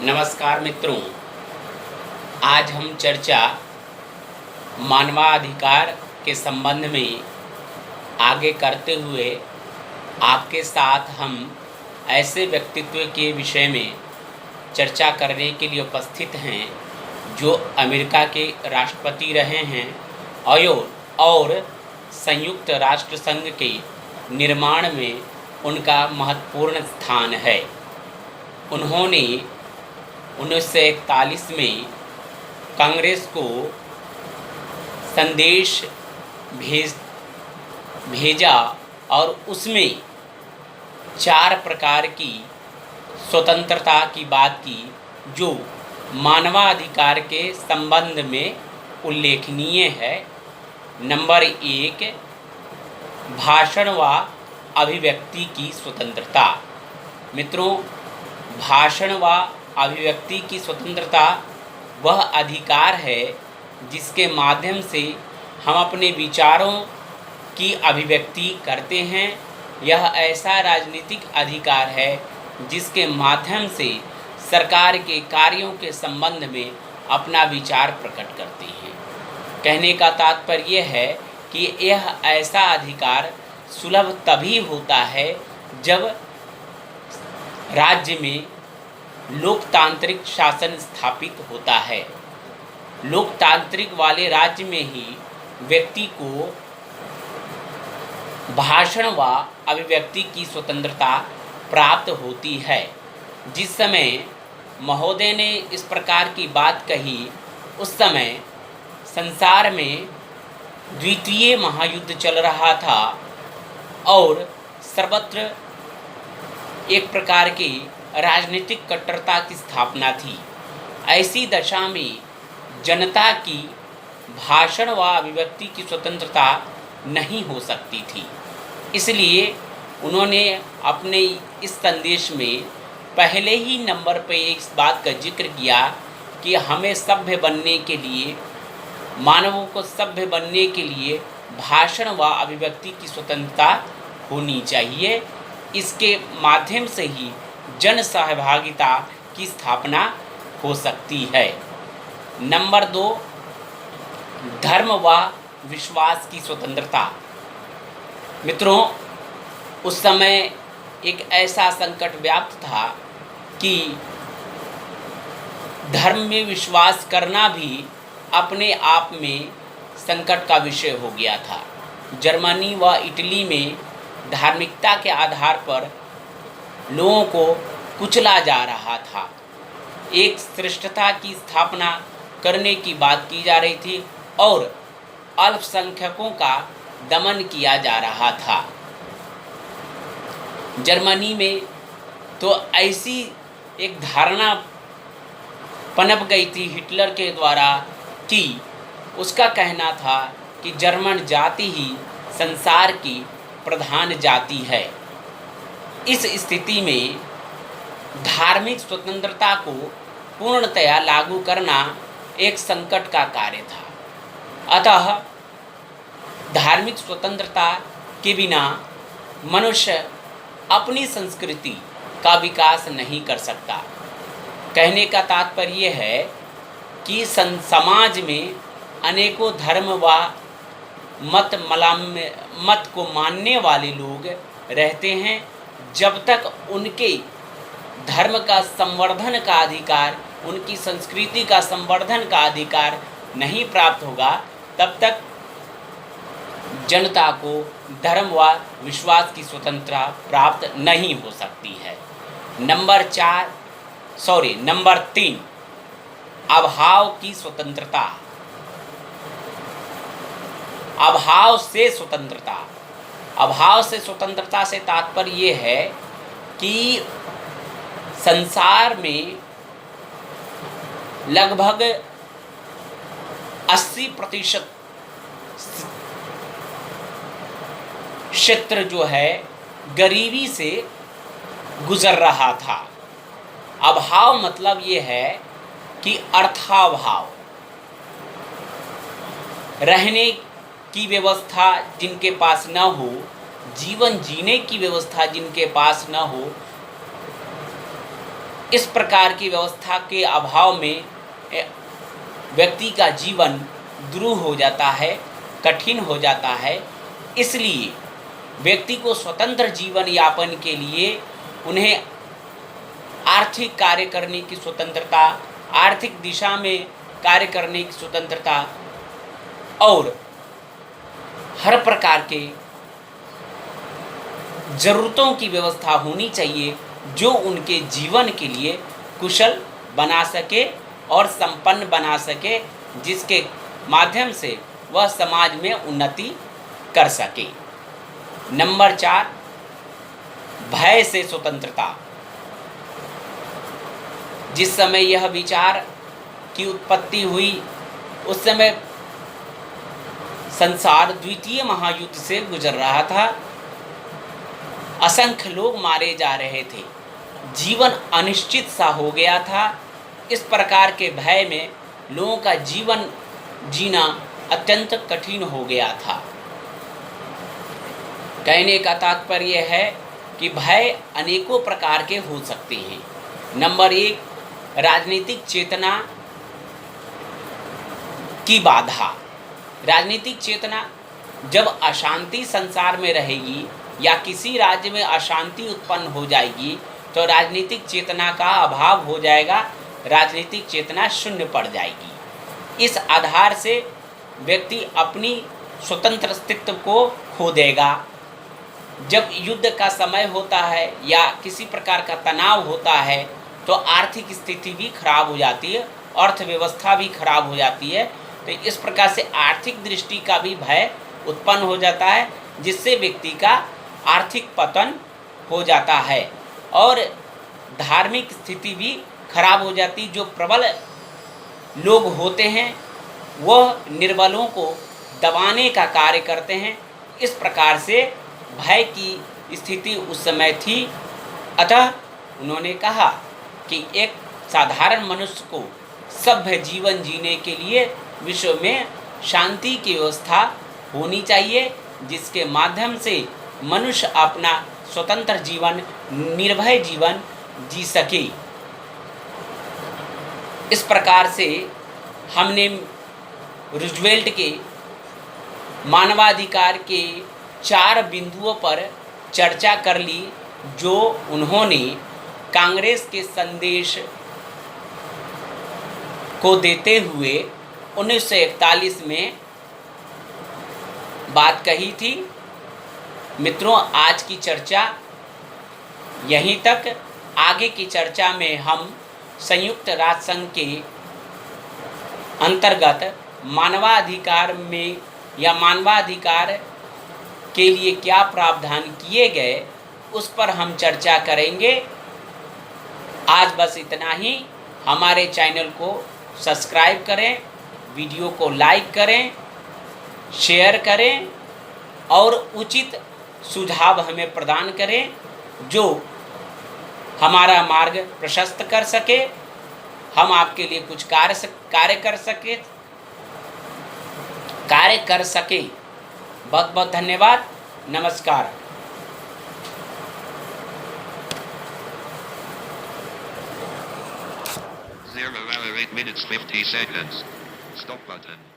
नमस्कार मित्रों, आज हम चर्चा मानवाधिकार के संबंध में आगे करते हुए आपके साथ हम ऐसे व्यक्तित्व के विषय में चर्चा करने के लिए उपस्थित हैं जो अमेरिका के राष्ट्रपति रहे हैं और संयुक्त राष्ट्र संघ के निर्माण में उनका महत्वपूर्ण स्थान है। उन्होंने 1941 में कांग्रेस को संदेश भेजा और उसमें 4 प्रकार की स्वतंत्रता की बात की जो मानवाधिकार के संबंध में उल्लेखनीय है। नंबर 1, भाषण व अभिव्यक्ति की स्वतंत्रता। मित्रों, भाषण व अभिव्यक्ति की स्वतंत्रता वह अधिकार है जिसके माध्यम से हम अपने विचारों की अभिव्यक्ति करते हैं। यह ऐसा राजनीतिक अधिकार है जिसके माध्यम से सरकार के कार्यों के संबंध में अपना विचार प्रकट करते हैं। कहने का तात्पर्य है कि यह ऐसा अधिकार सुलभ तभी होता है जब राज्य में लोकतांत्रिक शासन स्थापित होता है। लोकतांत्रिक वाले राज्य में ही व्यक्ति को भाषण व अभिव्यक्ति की स्वतंत्रता प्राप्त होती है। जिस समय महोदय ने इस प्रकार की बात कही उस समय संसार में द्वितीय महायुद्ध चल रहा था और सर्वत्र एक प्रकार की राजनीतिक कट्टरता की स्थापना थी। ऐसी दशा में जनता की भाषण व अभिव्यक्ति की स्वतंत्रता नहीं हो सकती थी। इसलिए उन्होंने अपने इस संदेश में पहले ही नंबर पर इस बात का जिक्र किया कि हमें सभ्य बनने के लिए, मानवों को सभ्य बनने के लिए भाषण व अभिव्यक्ति की स्वतंत्रता होनी चाहिए। इसके माध्यम से ही जन सहभागिता की स्थापना हो सकती है। नंबर 2, धर्म व विश्वास की स्वतंत्रता। मित्रों, उस समय एक ऐसा संकट व्याप्त था कि धर्म में विश्वास करना भी अपने आप में संकट का विषय हो गया था। जर्मनी व इटली में धार्मिकता के आधार पर लोगों को कुचला जा रहा था। एक श्रेष्ठता की स्थापना करने की बात की जा रही थी और अल्पसंख्यकों का दमन किया जा रहा था। जर्मनी में तो ऐसी एक धारणा पनप गई थी हिटलर के द्वारा कि उसका कहना था कि जर्मन जाति ही संसार की प्रधान जाति है। इस स्थिति में धार्मिक स्वतंत्रता को पूर्णतया लागू करना एक संकट का कार्य था। अतः धार्मिक स्वतंत्रता के बिना मनुष्य अपनी संस्कृति का विकास नहीं कर सकता। कहने का तात्पर्य है कि समाज में अनेकों धर्म व मत को मानने वाले लोग रहते हैं। जब तक उनके धर्म का संवर्धन का अधिकार, उनकी संस्कृति का संवर्धन का अधिकार नहीं प्राप्त होगा, तब तक जनता को धर्म व विश्वास की स्वतंत्रता प्राप्त नहीं हो सकती है। नंबर 3, अभाव की स्वतंत्रता। अभाव से स्वतंत्रता। अभाव से स्वतंत्रता से तात्पर्य ये है कि संसार में लगभग 80% क्षेत्र जो है गरीबी से गुजर रहा था। अभाव मतलब ये है कि अर्थाभाव, रहने की व्यवस्था जिनके पास न हो, जीवन जीने की व्यवस्था जिनके पास न हो, इस प्रकार की व्यवस्था के अभाव में व्यक्ति का जीवन दुरूह हो जाता है, कठिन हो जाता है। इसलिए व्यक्ति को स्वतंत्र जीवन यापन के लिए उन्हें आर्थिक कार्य करने की स्वतंत्रता, आर्थिक दिशा में कार्य करने की स्वतंत्रता और हर प्रकार के ज़रूरतों की व्यवस्था होनी चाहिए जो उनके जीवन के लिए कुशल बना सके और संपन्न बना सके, जिसके माध्यम से वह समाज में उन्नति कर सके। नंबर 4, भय से स्वतंत्रता। जिस समय यह विचार की उत्पत्ति हुई उस समय संसार द्वितीय महायुद्ध से गुजर रहा था। असंख्य लोग मारे जा रहे थे, जीवन अनिश्चित सा हो गया था। इस प्रकार के भय में लोगों का जीवन जीना अत्यंत कठिन हो गया था। कहने का तात्पर्य है कि भय अनेकों प्रकार के हो सकते हैं। नंबर 1, राजनीतिक चेतना की बाधा। राजनीतिक चेतना, जब अशांति संसार में रहेगी या किसी राज्य में अशांति उत्पन्न हो जाएगी तो राजनीतिक चेतना का अभाव हो जाएगा, राजनीतिक चेतना शून्य पड़ जाएगी। इस आधार से व्यक्ति अपनी स्वतंत्र अस्तित्व को खो देगा। जब युद्ध का समय होता है या किसी प्रकार का तनाव होता है तो आर्थिक स्थिति भी खराब हो जाती है, अर्थव्यवस्था भी खराब हो जाती है। तो इस प्रकार से आर्थिक दृष्टि का भी भय उत्पन्न हो जाता है, जिससे व्यक्ति का आर्थिक पतन हो जाता है और धार्मिक स्थिति भी खराब हो जाती। जो प्रबल लोग होते हैं वह निर्बलों को दबाने का कार्य करते हैं। इस प्रकार से भय की स्थिति उस समय थी। अतः उन्होंने कहा कि एक साधारण मनुष्य को सभ्य जीवन जीने के लिए विश्व में शांति की व्यवस्था होनी चाहिए, जिसके माध्यम से मनुष्य अपना स्वतंत्र जीवन, निर्भय जीवन जी सके। इस प्रकार से हमने रूजवेल्ट के मानवाधिकार के 4 बिंदुओं पर चर्चा कर ली, जो उन्होंने कांग्रेस के संदेश को देते हुए 1941 में बात कही थी। मित्रों, आज की चर्चा यहीं तक। आगे की चर्चा में हम संयुक्त राष्ट्र संघ के अंतर्गत मानवाधिकार में या मानवाधिकार के लिए क्या प्रावधान किए गए उस पर हम चर्चा करेंगे। आज बस इतना ही। हमारे चैनल को सब्सक्राइब करें, वीडियो को लाइक करें, शेयर करें और उचित सुझाव हमें प्रदान करें जो हमारा मार्ग प्रशस्त कर सके, हम आपके लिए कुछ कार्य कर सके। बहुत बहुत धन्यवाद। नमस्कार। 0 hour 8 minutes 50 seconds. Stop button.